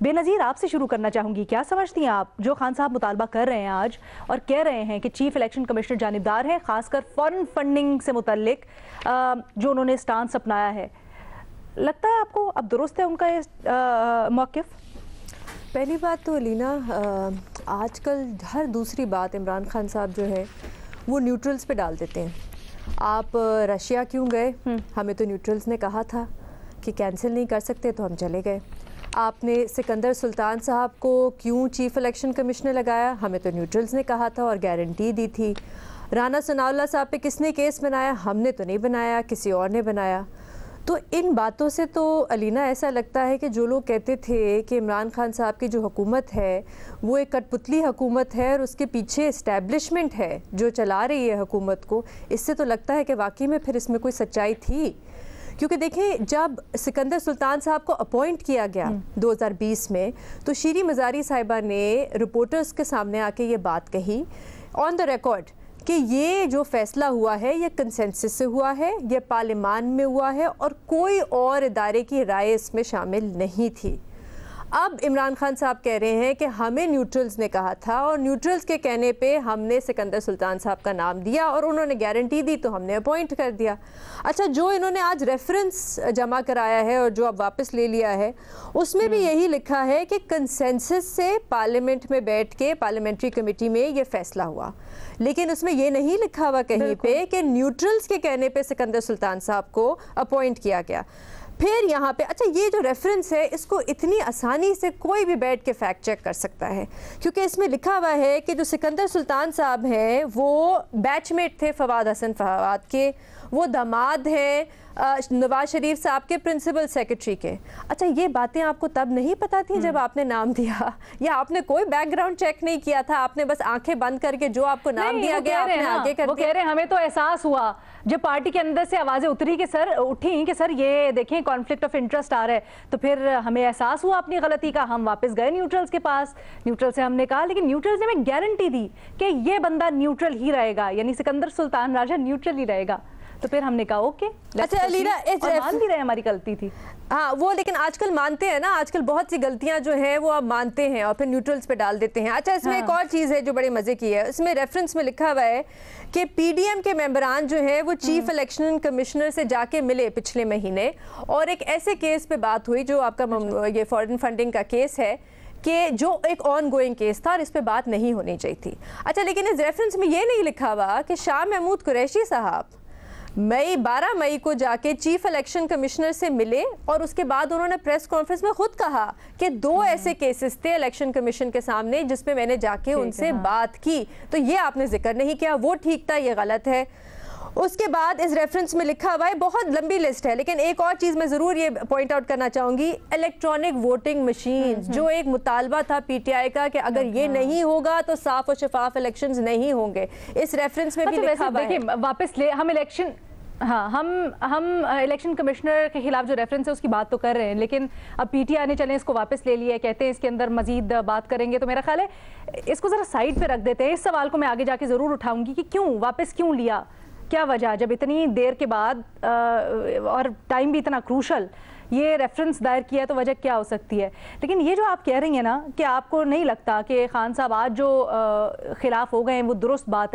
बेनज़ीर आपसे शुरू करना चाहूँगी, क्या समझती हैं आप जो खान साहब मुतालबा कर रहे हैं आज और कह रहे हैं कि चीफ इलेक्शन कमिश्नर जानिबदार हैं, खासकर फॉरेन फंडिंग से मुतल्लिक जो उन्होंने स्टांस अपनाया है, लगता है आपको अब दुरुस्त है उनका ये मौक़िफ़? पहली बात तो अलीना, आजकल हर दूसरी बात इमरान खान साहब जो है वो न्यूट्रल्स पे डाल देते हैं। आप रशिया क्यों गए? हमें तो न्यूट्रल्स ने कहा था कि कैंसिल नहीं कर सकते, तो हम चले गए। आपने सिकंदर सुल्तान साहब को क्यों चीफ इलेक्शन कमिश्नर लगाया? हमें तो न्यूट्रल्स ने कहा था और गारंटी दी थी। राना सनाउल्लाह साहब पे किसने केस बनाया? हमने तो नहीं बनाया, किसी और ने बनाया। तो इन बातों से तो अलीना ऐसा लगता है कि जो लोग कहते थे कि इमरान खान साहब की जो हुकूमत है वो एक कठपुतली हुकूमत है और उसके पीछे इस्टेब्लिशमेंट है जो चला रही है हुकूमत को, इससे तो लगता है कि वाकई में फिर इसमें कोई सच्चाई थी। क्योंकि देखें, जब सिकंदर सुल्तान साहब को अपॉइंट किया गया 2020 में, तो शीरी मज़ारी साहिबा ने रिपोर्टर्स के सामने आके ये बात कही ऑन द रिकॉर्ड कि ये जो फ़ैसला हुआ है ये कंसेंसस से हुआ है, ये पार्लियामान में हुआ है और कोई और इदारे की राय इसमें शामिल नहीं थी। अब इमरान खान साहब कह रहे हैं कि हमें न्यूट्रल्स ने कहा था और न्यूट्रल्स के कहने पे हमने सिकंदर सुल्तान साहब का नाम दिया और उन्होंने गारंटी दी तो हमने अपॉइंट कर दिया। अच्छा, जो इन्होंने आज रेफरेंस जमा कराया है और जो अब वापस ले लिया है, उसमें भी यही लिखा है कि कंसेंसस से पार्लियामेंट में बैठ के पार्लियामेंट्री कमेटी में ये फैसला हुआ, लेकिन उसमें ये नहीं लिखा हुआ कहीं पे कि न्यूट्रल्स के कहने पे सिकंदर सुल्तान साहब को अपॉइंट किया गया। फिर यहाँ पे अच्छा, ये जो रेफरेंस है इसको इतनी आसानी से कोई भी बैठ के फैक्ट चेक कर सकता है, क्योंकि इसमें लिखा हुआ है कि जो सिकंदर सुल्तान साहब हैं वो बैचमेट थे फवाद हसन फवाद के, वो दामाद हैं नवाज शरीफ साहब के प्रिंसिपल सेक्रेटरी के। अच्छा, ये बातें आपको तब नहीं पता थी जब आपने नाम दिया, या आपने कोई बैकग्राउंड चेक नहीं किया था? आपने बस आंखें बंद करके जो आपको नाम दिया गया आपने आगे कर दिया? वो कह रहे हैं हमें तो एहसास हुआ जब पार्टी के अंदर से आवाजें उठी कि सर ये देखें कॉन्फ्लिक्ट ऑफ इंटरेस्ट आ रहा है, तो फिर हमें एहसास हुआ अपनी गलती का, हम वापस गए न्यूट्रल्स के पास। न्यूट्रल से हमने कहा, लेकिन न्यूट्रल्स ने हमें गारंटी दी कि ये बंदा न्यूट्रल ही रहेगा, यानी सिकंदर सुल्तान राजा न्यूट्रल ही रहेगा। तो फिर हमने कहा ओके। अच्छा अलीना, मान भी रहे हमारी गलती थी। हाँ, वो लेकिन आजकल मानते हैं ना, आजकल बहुत सी गलतियां जो हैं वो आप मानते हैं और फिर न्यूट्रल्स पे डाल देते हैं। अच्छा, इसमें एक और चीज़ है जो बड़े मज़े की है, इसमें रेफरेंस में लिखा हुआ है कि पीडीएम के मेंबरान जो है वो चीफ इलेक्शन कमिश्नर से जाके मिले पिछले महीने, और एक ऐसे केस पे बात हुई जो आपका ये फॉरेन फंडिंग का केस है कि जो एक ऑन गोइंग केस था और इस पे बात नहीं होनी चाहिए थी। अच्छा, लेकिन इस रेफरेंस में ये नहीं लिखा हुआ कि शाह महमूद कुरैशी साहब 12 मई को जाके चीफ इलेक्शन कमिश्नर से मिले और उसके बाद उन्होंने प्रेस कॉन्फ्रेंस में खुद कहा कि 2 ऐसे केसेस थे इलेक्शन कमीशन के सामने जिसमें मैंने जाके उनसे बात की। तो ये आपने जिक्र नहीं किया, वो ठीक था, ये गलत है। उसके बाद इस रेफरेंस में लिखा हुआ है, बहुत लंबी लिस्ट है, लेकिन एक और चीज़ मैं ज़रूर ये पॉइंट आउट करना चाहूँगी, इलेक्ट्रॉनिक वोटिंग मशीन, जो एक मुतालबा था पीटीआई का कि अगर ये नहीं होगा तो साफ और शफाफ इलेक्शंस नहीं होंगे, इस रेफरेंस में भी लिखा हुआ है। देखिए, वापस ले हम इलेक्शन, हाँ, हम इलेक्शन कमिश्नर के खिलाफ जो रेफरेंस है उसकी बात तो कर रहे हैं, लेकिन अब पीटीआई ने चलें इसको वापस ले लिया है, कहते हैं इसके अंदर मजीद बात करेंगे, तो मेरा ख्याल है इसको ज़रा साइड पे रख देते हैं। इस सवाल को मैं आगे जाके ज़रूर उठाऊंगी कि क्यों वापस क्यों लिया, क्या वजह, जब इतनी देर के बाद और टाइम भी इतना क्रूशल ये रेफरेंस दायर किया, तो वजह क्या हो सकती है। लेकिन ये जो आप कह रही हैं ना कि आपको नहीं लगता कि खान साहब आज जो खिलाफ हो गए हैं वो दुरुस्त बात है।